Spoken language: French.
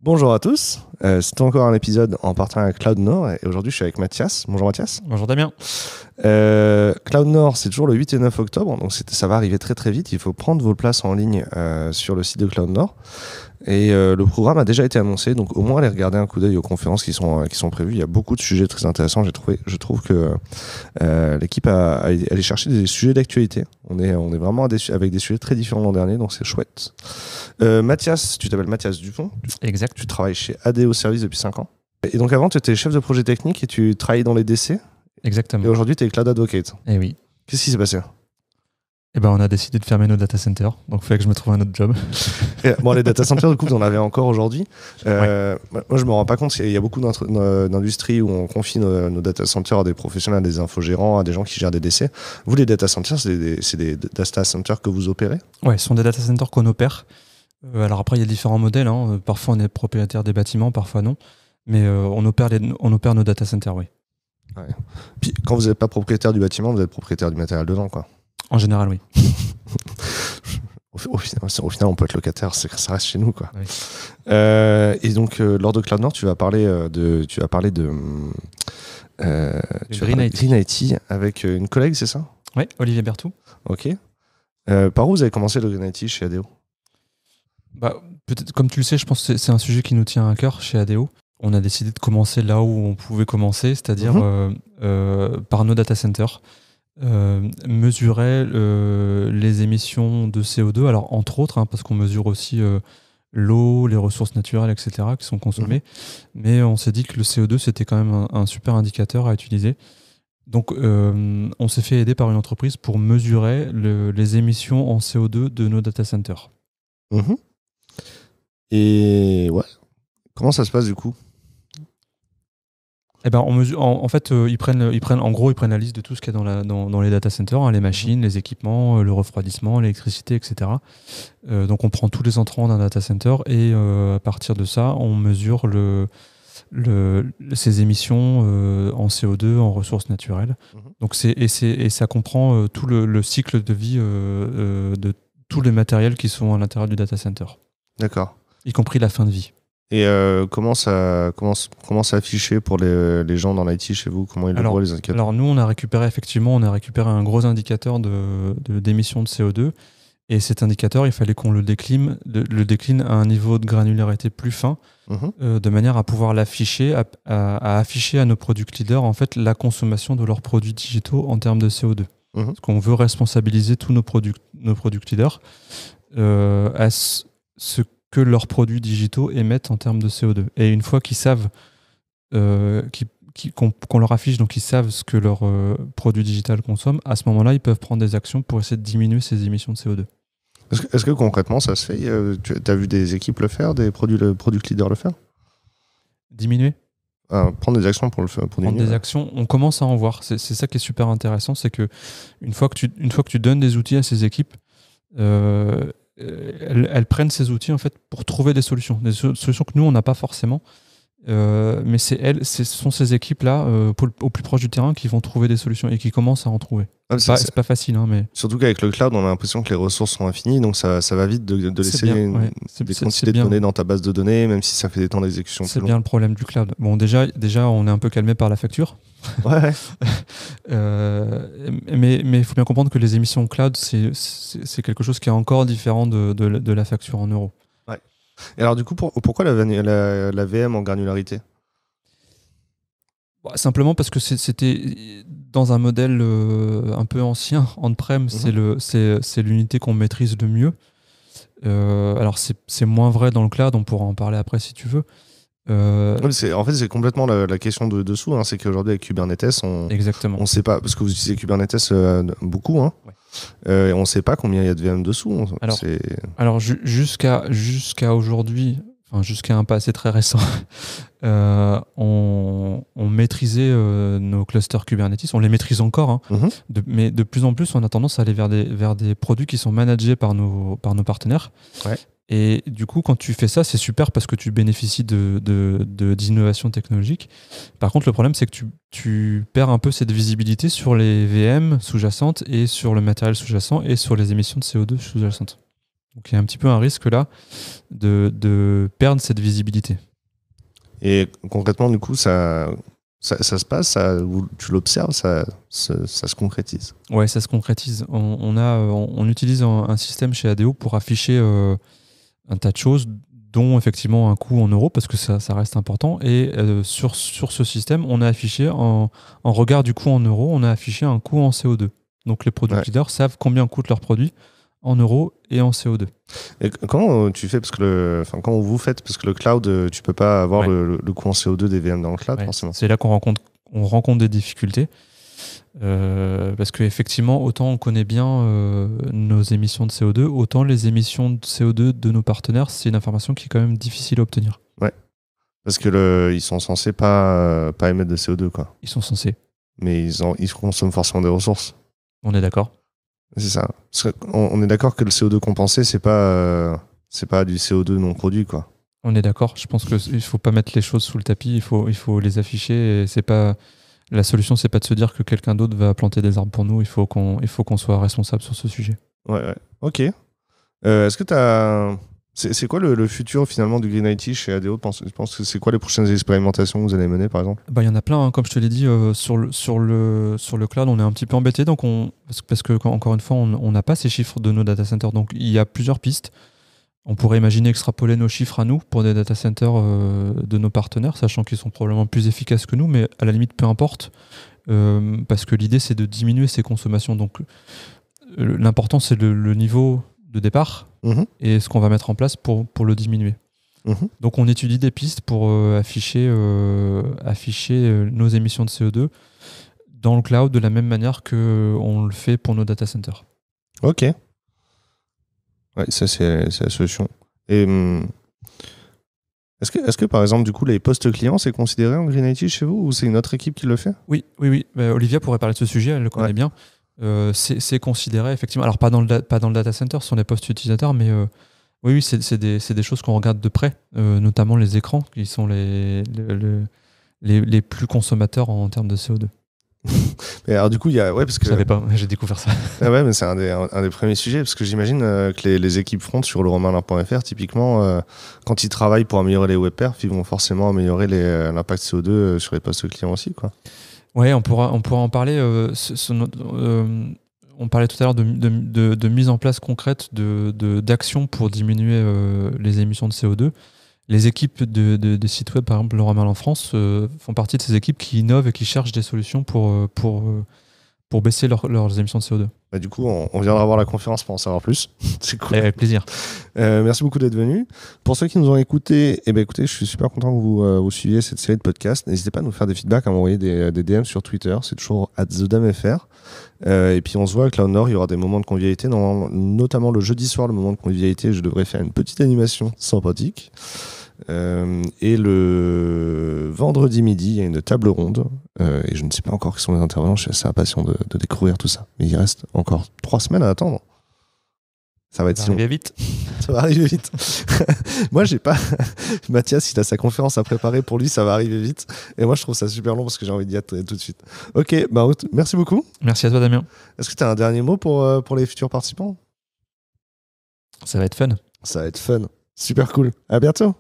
Bonjour à tous, c'est encore un épisode en partenariat avec CloudNor et aujourd'hui je suis avec Mathias. Bonjour Mathias. Bonjour Damien. CloudNor c'est toujours le 8 et 9 octobre, donc ça va arriver très très vite, il faut prendre vos places en ligne sur le site de CloudNor. Et le programme a déjà été annoncé, donc au moins allez regarder un coup d'œil aux conférences qui sont prévues. Il y a beaucoup de sujets très intéressants. Je trouve que l'équipe a allé chercher des sujets d'actualité. On est vraiment avec des sujets très différents l'an dernier, donc c'est chouette. Mathias, tu t'appelles Mathias Dupont. Exact. Tu travailles chez ADO Service depuis 5 ans. Et donc avant, tu étais chef de projet technique et tu travaillais dans les DC. Exactement. Et aujourd'hui, tu es Cloud Advocate. Eh oui. Qu'est-ce qui s'est passé ? Eh ben, on a décidé de fermer nos data centers, donc il fallait que je me trouve un autre job. Bon, les data centers, du coup, vous en avez encore aujourd'hui. Moi, je me rends pas compte qu'il y a beaucoup d'industries où on confie nos data centers à des professionnels, à des infogérants, à des gens qui gèrent des DC. Vous, les data centers, c'est des data centers que vous opérez ? Ouais, ce sont des data centers qu'on opère. Alors après, il y a différents modèles. Hein. Parfois, on est propriétaire des bâtiments, parfois non. Mais on opère nos data centers, oui. Ouais. Puis, quand vous n'êtes pas propriétaire du bâtiment, vous êtes propriétaire du matériel dedans, quoi. En général, oui. Au final, on peut être locataire, ça reste chez nous, quoi. Oui. Et donc, lors de CloudNor, tu vas parler de Green IT avec une collègue, c'est ça ? Oui, Olivier Berthoud. Ok. Par où vous avez commencé le Green IT chez ADO ? Bah, peut-être, comme tu le sais, je pense que c'est un sujet qui nous tient à cœur chez ADO. On a décidé de commencer là où on pouvait commencer, c'est-à-dire par nos data centers. Mesurer les émissions de CO2, alors entre autres, hein, parce qu'on mesure aussi l'eau, les ressources naturelles, etc., qui sont consommées. Mais on s'est dit que le CO2, c'était quand même un super indicateur à utiliser. Donc, on s'est fait aider par une entreprise pour mesurer les émissions en CO2 de nos data centers. Et ouais, comment ça se passe du coup ? Eh ben, on mesure, en fait, ils prennent la liste de tout ce qu'il y a dans les data centers, hein, les machines, les équipements, le refroidissement, l'électricité, etc. Donc on prend tous les entrants d'un data center et à partir de ça, on mesure ces émissions en CO2, en ressources naturelles. Donc ça comprend tout le cycle de vie de tous les matériels qui sont à l'intérieur du data center. D'accord. Y compris la fin de vie. Et comment ça affiché pour les gens dans l'IT chez vous ? Comment ils le voient, les indicateurs ? Alors nous, on a récupéré un gros indicateur d'émissions de CO2. Et cet indicateur, il fallait qu'on le décline à un niveau de granularité plus fin, de manière à pouvoir l'afficher, à afficher à nos product leaders en fait, la consommation de leurs produits digitaux en termes de CO2. Parce qu'on veut responsabiliser tous nos product leaders à ce que leurs produits digitaux émettent en termes de CO2. Et une fois qu'ils savent, qu'on leur affiche, donc ils savent ce que leur produit digital consomme, à ce moment-là, ils peuvent prendre des actions pour essayer de diminuer ces émissions de CO2. Est-ce que concrètement, ça se fait ? Tu as vu des équipes le faire, des product leaders le faire ? Diminuer ? Prendre des actions pour le faire. Prendre des actions, on commence à en voir. C'est ça qui est super intéressant, c'est que une fois que tu donnes des outils à ces équipes, elles prennent ces outils en fait pour trouver des solutions que nous on n'a pas forcément, mais ce sont ces équipes-là au plus proche du terrain qui vont trouver des solutions et qui commencent à en trouver. C'est pas facile, hein, mais surtout qu'avec le cloud, on a l'impression que les ressources sont infinies, donc ça va vite de laisser des quantités de données dans ta base de données, même si ça fait des temps d'exécution. C'est bien le problème du cloud. Bon, déjà, on est un peu calmé par la facture. Ouais. Mais il faut bien comprendre que les émissions cloud, c'est quelque chose qui est encore différent de la facture en euros. Ouais. Et alors du coup, pourquoi la VM en granularité ? Simplement parce que c'était dans un modèle un peu ancien, on-prem, c'est l'unité qu'on maîtrise le mieux. Alors c'est moins vrai dans le cloud, on pourra en parler après si tu veux. En fait, c'est complètement la question de dessous. Hein, c'est qu'aujourd'hui, avec Kubernetes, on ne sait pas, parce que vous utilisez Kubernetes beaucoup, hein, et on ne sait pas combien il y a de VM dessous. Alors jusqu'à aujourd'hui, enfin jusqu'à un passé très récent, on maîtrisait nos clusters Kubernetes, on les maîtrise encore, hein, mais de plus en plus, on a tendance à aller vers des produits qui sont managés par nos partenaires. Ouais. Et du coup, quand tu fais ça, c'est super parce que tu bénéficies d'innovation technologique. Par contre, le problème, c'est que tu perds un peu cette visibilité sur les VM sous-jacentes et sur le matériel sous-jacent et sur les émissions de CO2 sous-jacentes. Donc il y a un petit peu un risque là de perdre cette visibilité. Et concrètement, du coup, ça se passe, tu l'observes, ça se concrétise. Ouais, ça se concrétise. On utilise un système chez ADO pour afficher un tas de choses, dont effectivement un coût en euros, parce que ça reste important. Et sur ce système, on a affiché, en regard du coût en euros, on a affiché un coût en CO2. Donc les product leaders savent combien coûtent leurs produits en euros et en CO2. Et comment tu fais, comment vous faites, parce que le cloud, tu peux pas avoir le coût en CO2 des VM dans le cloud, forcément. C'est là qu'on rencontre des difficultés. Parce qu'effectivement, autant on connaît bien nos émissions de CO2, autant les émissions de CO2 de nos partenaires, c'est une information qui est quand même difficile à obtenir. Ouais. Parce que ils sont censés pas émettre de CO2, quoi. Ils sont censés. Mais ils consomment forcément des ressources. On est d'accord. C'est ça. On est d'accord que le CO2 compensé, c'est pas du CO2 non produit, quoi. On est d'accord. Je pense qu'il faut pas mettre les choses sous le tapis. Il faut les afficher. Et c'est pas la solution, c'est pas de se dire que quelqu'un d'autre va planter des arbres pour nous. Il faut qu'on soit responsable sur ce sujet. Ouais. Ok. Est-ce que c'est quoi le futur finalement du Green IT chez ADO? Je pense que c'est quoi les prochaines expérimentations que vous allez mener, par exemple? Il y en a plein, hein. Comme je te l'ai dit, sur le cloud, on est un petit peu embêté, donc parce que encore une fois, on n'a pas ces chiffres de nos data centers. Donc il y a plusieurs pistes. On pourrait imaginer extrapoler nos chiffres à nous pour des data centers de nos partenaires, sachant qu'ils sont probablement plus efficaces que nous, mais à la limite, peu importe, parce que l'idée, c'est de diminuer ces consommations. Donc l'important, c'est le niveau de départ et ce qu'on va mettre en place pour le diminuer. Donc on étudie des pistes pour afficher nos émissions de CO2 dans le cloud de la même manière qu'on le fait pour nos data centers. Ok. Ouais, ça c'est la solution. Et est-ce que par exemple du coup les postes clients c'est considéré en Green IT chez vous ou c'est une autre équipe qui le fait? Oui. Olivia pourrait parler de ce sujet, elle le connaît bien. C'est considéré effectivement, alors pas dans le data center, ce sont des postes utilisateurs, mais oui, c'est des choses qu'on regarde de près, notamment les écrans qui sont les plus consommateurs en termes de CO2. Et alors du coup, parce que... Je savais pas, j'ai découvert ça. Ah ouais, mais c'est un des premiers sujets, parce que j'imagine que les équipes front sur le romainlin.fr, typiquement, quand ils travaillent pour améliorer les webperf, ils vont forcément améliorer l'impact CO2 sur les postes clients aussi, quoi. Ouais, on pourra en parler. On parlait tout à l'heure de mise en place concrète d'actions pour diminuer les émissions de CO2. Les équipes des sites web, par exemple, Leroy Merlin France, font partie de ces équipes qui innovent et qui cherchent des solutions pour baisser leurs émissions de CO2. Bah, du coup, on viendra voir la conférence pour en savoir plus. C'est cool. Avec plaisir. Merci beaucoup d'être venu. Pour ceux qui nous ont écoutés, écoutez, je suis super content que vous suiviez cette série de podcasts. N'hésitez pas à nous faire des feedbacks, à m'envoyer des DM sur Twitter. C'est toujours @thedamfr. Et puis on se voit à Cloud Nord. Il y aura des moments de convivialité, notamment le jeudi soir, le moment de convivialité. Je devrais faire une petite animation sympathique. Et le vendredi midi, il y a une table ronde. Et je ne sais pas encore qui sont les intervenants. Je suis assez impatient de découvrir tout ça. Mais il reste encore 3 semaines à attendre. Ça va être Ça va arriver vite. Ça va arriver vite. Moi, j'ai pas. Mathias, il a sa conférence à préparer. Pour lui, ça va arriver vite. Et moi, je trouve ça super long parce que j'ai envie d'y être tout de suite. Ok, merci beaucoup. Merci à toi, Damien. Est-ce que tu as un dernier mot pour les futurs participants? Ça va être fun. Ça va être fun. Super cool. À bientôt.